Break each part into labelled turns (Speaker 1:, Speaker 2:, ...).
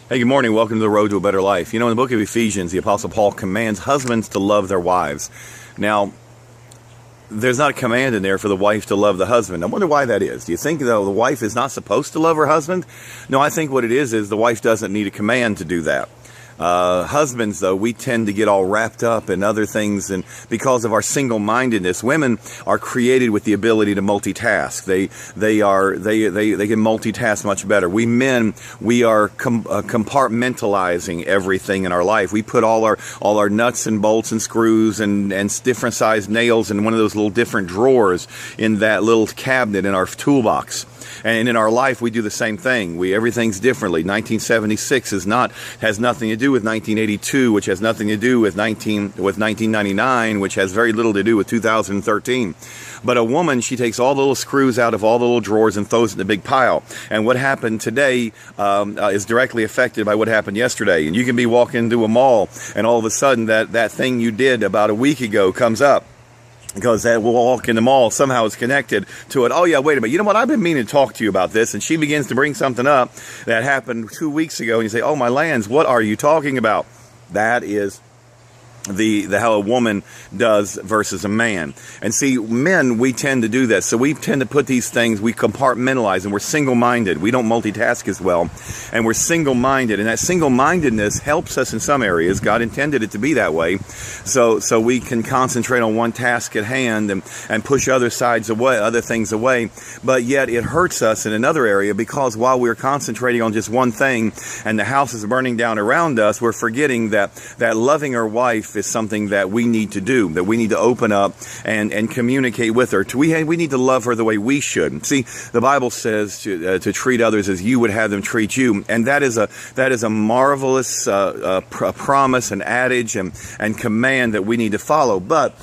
Speaker 1: Hey, good morning. Welcome to the Road to a Better Life. You know, in the book of Ephesians, the Apostle Paul commands husbands to love their wives. Now, there's not a command in there for the wife to love the husband. I wonder why that is. Do you think, though, the wife is not supposed to love her husband? No, I think what it is the wife doesn't need a command to do that. Husbands, though, we tend to get all wrapped up in other things, and because of our single-mindedness, women are created with the ability to multitask. They can multitask much better. We men, we are compartmentalizing everything in our life. We put all our nuts and bolts and screws and different sized nails in one of those little different drawers in that little cabinet in our toolbox. And in our life, we do the same thing. Everything's differently. 1976 has nothing to do with 1982, which has nothing to do with 1999, which has very little to do with 2013. But a woman, she takes all the little screws out of all the little drawers and throws it in a big pile. And what happened today is directly affected by what happened yesterday. And you can be walking into a mall, and all of a sudden that thing you did about a week ago comes up. Because that walk in the mall somehow is connected to it. Oh, yeah, wait a minute. You know what? I've been meaning to talk to you about this. And she begins to bring something up that happened 2 weeks ago. And you say, oh, my lands, what are you talking about? That is the how a woman does versus a man. And see, men, we tend to do this. So we tend to put these things, we compartmentalize, and we're single-minded. We don't multitask as well, and we're single-minded. And that single-mindedness helps us in some areas. God intended it to be that way. So we can concentrate on one task at hand and push other things away. But yet it hurts us in another area, because while we're concentrating on just one thing and the house is burning down around us, we're forgetting that loving our wife is something that we need to do, that we need to open up and communicate with her. We need to love her the way we should. See, the Bible says to treat others as you would have them treat you, and that is a marvelous promise and adage and command that we need to follow. But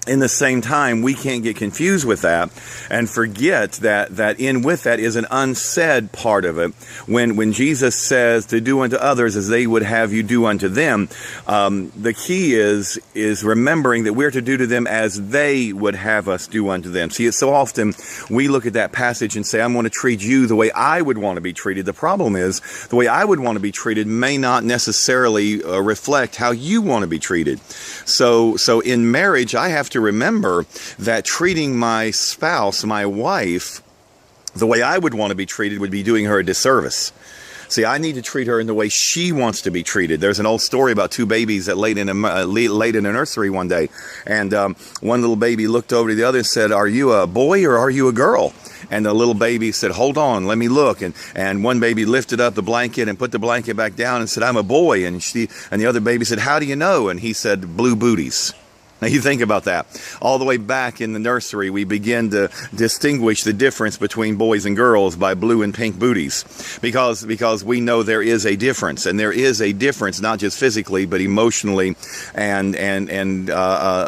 Speaker 1: in the same time, we can't get confused with that and forget that in with that is an unsaid part of it. When Jesus says to do unto others as they would have you do unto them, the key is remembering that we're to do to them as they would have us do unto them. See, so often we look at that passage and say, I'm going to treat you the way I would want to be treated. The problem is the way I would want to be treated may not necessarily reflect how you want to be treated. So in marriage, I have to remember that treating my spouse, my wife, the way I would want to be treated would be doing her a disservice. See, I need to treat her in the way she wants to be treated. There's an old story about two babies that laid in a nursery one day, and one little baby looked over to the other and said, "Are you a boy or are you a girl?" And the little baby said, "Hold on, let me look." And one baby lifted up the blanket and put the blanket back down and said, "I'm a boy." And the other baby said, "How do you know?" And he said, "Blue booties." Now you think about that. All the way back in the nursery, we begin to distinguish the difference between boys and girls by blue and pink booties, because we know there is a difference, and there is a difference not just physically but emotionally and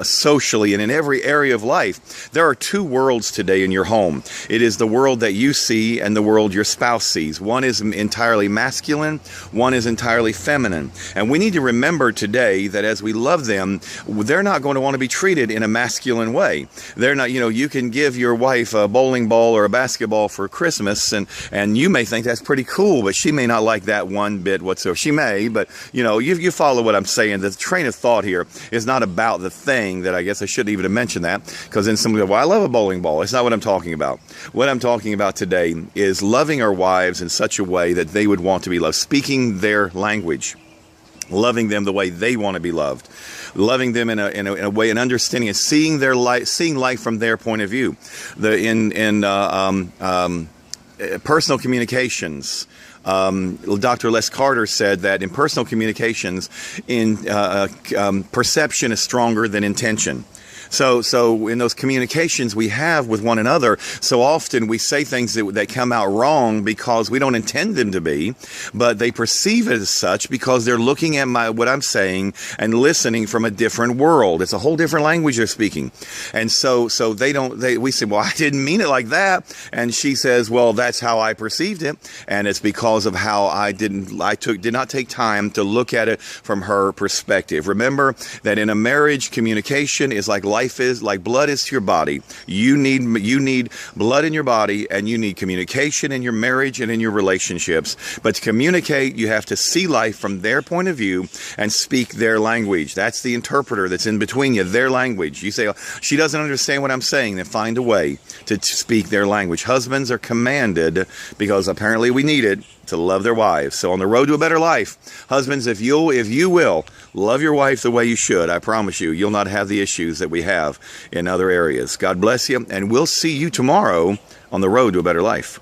Speaker 1: socially and in every area of life. There are two worlds today in your home. It is the world that you see and the world your spouse sees. One is entirely masculine, one is entirely feminine. And we need to remember today that as we love them, they're not going to want to be treated in a masculine way. They're not, you can give your wife a bowling ball or a basketball for Christmas, and you may think that's pretty cool, but she may not like that one bit whatsoever. She may, but you follow what I'm saying. The train of thought here is not about the thing. That I guess I shouldn't even have mentioned that, because then somebody goes, "Well, I love a bowling ball." It's not what I'm talking about. What I'm talking about today is loving our wives in such a way that they would want to be loved, speaking their language, loving them the way they want to be loved, loving them in a way, and understanding and seeing life from their point of view. Personal communications. Dr. Les Carter said that in personal communications, perception is stronger than intention. So in those communications we have with one another, so often we say things that come out wrong because we don't intend them to be, but they perceive it as such because they're looking at what I'm saying and listening from a different world. It's a whole different language they're speaking. And so we say, "Well, I didn't mean it like that." And she says, "Well, that's how I perceived it. And it's because of how I did not take time to look at it from her perspective." Remember that in a marriage, communication is like light life is, like blood is to your body. You need blood in your body, and you need communication in your marriage and in your relationships. But to communicate, you have to see life from their point of view and speak their language. That's the interpreter that's in between you, their language. You say, oh, she doesn't understand what I'm saying, then find a way to speak their language. Husbands are commanded, because apparently we need it, to love their wives. So on the road to a better life, husbands, if you will love your wife the way you should, I promise you, you'll not have the issues that we have in other areas. God bless you, and we'll see you tomorrow on the road to a better life.